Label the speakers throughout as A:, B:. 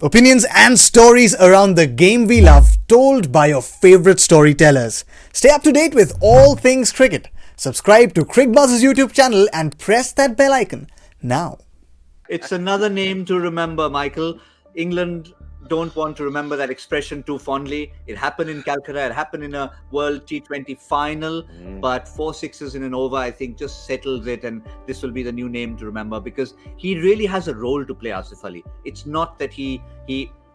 A: Opinions and stories around the game we love, told by your favorite storytellers. Stay up to date with all things cricket. Subscribe to Cricbuzz's YouTube channel and press that bell icon now.
B: It's another name to remember, Michael. England don't want to remember that expression too fondly. It happened in Calcutta. It happened in a World T20 final. But 4 sixes in an over, I think, just settles it. And this will be the new name to remember because he really has a role to play, Asif Ali. It's not that he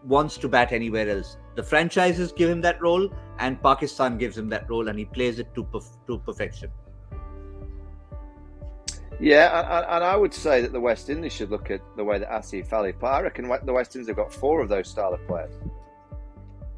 B: wants to bat anywhere else. The franchises give him that role and Pakistan gives him that role and he plays it to perfection.
C: Yeah, and I would say that the West Indies should look at the way that Asif Ali play. I reckon the West Indies have got 4 of those style of players.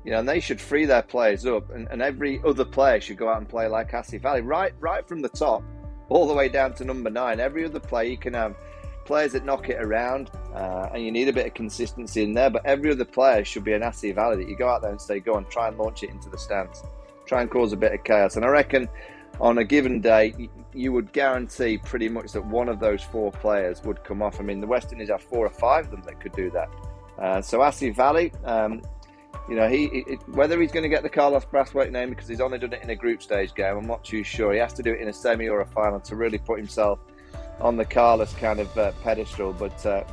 C: And they should free their players up, and every other player should go out and play like Asif Ali, right from the top, all the way down to number 9. Every other player, you can have players that knock it around, and you need a bit of consistency in there, but every other player should be an Asif Ali that you go out there and say, go on, try and launch it into the stands. Try and cause a bit of chaos. And I reckon on a given day, you would guarantee pretty much that one of those 4 players would come off. I mean, the West Indies have 4 or 5 of them that could do that. So Asif Ali, whether he's going to get the Carlos Brathwaite name because he's only done it in a group stage game, I'm not too sure. He has to do it in a semi or a final to really put himself on the Carlos kind of pedestal. But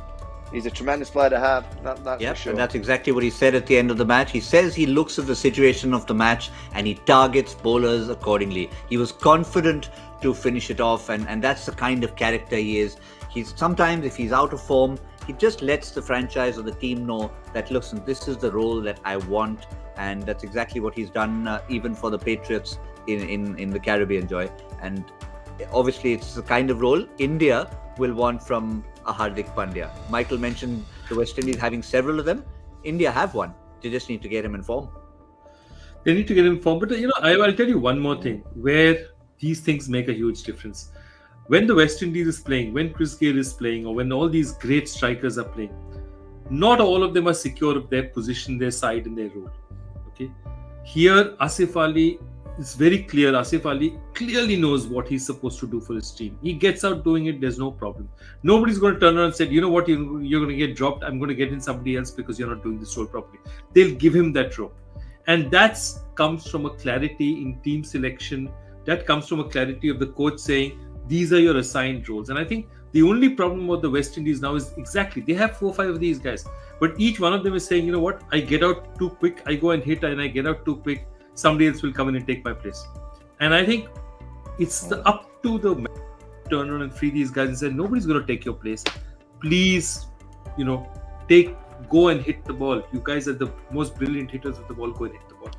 C: he's a tremendous player to have, that's for sure.
B: And that's exactly what he said at the end of the match. He says he looks at the situation of the match and he targets bowlers accordingly. He was confident to finish it off, and that's the kind of character he is. He's sometimes, if he's out of form, he just lets the franchise or the team know that, listen, this is the role that I want, and that's exactly what he's done even for the Patriots in the Caribbean, Joy. And obviously it's the kind of role India will want from a Hardik Pandya. Michael mentioned the West Indies having several of them. India have one. They just need to get him in form.
D: They need to get in form. But, I'll tell you one more thing where these things make a huge difference. When the West Indies is playing, when Chris Gayle is playing, or when all these great strikers are playing, not all of them are secure of their position, their side, and their role. Okay. Here, Asif Ali is very clear. Asif Ali clearly knows what he's supposed to do for his team. He gets out doing it. There's no problem. Nobody's going to turn around and say, you know what, you're going to get dropped. I'm going to get in somebody else because you're not doing this role properly. They'll give him that role. And that comes from a clarity in team selection. That comes from a clarity of the coach saying, these are your assigned roles. And I think the only problem with the West Indies now is exactly, they have 4 or 5 of these guys. But each one of them is saying, you know what, I get out too quick. I go and hit and I get out too quick. Somebody else will come in and take my place. And I think it's up to the turn around and free these guys and say, nobody's going to take your place. Please, go and hit the ball. You guys are the most brilliant hitters of the ball. Go and hit the ball.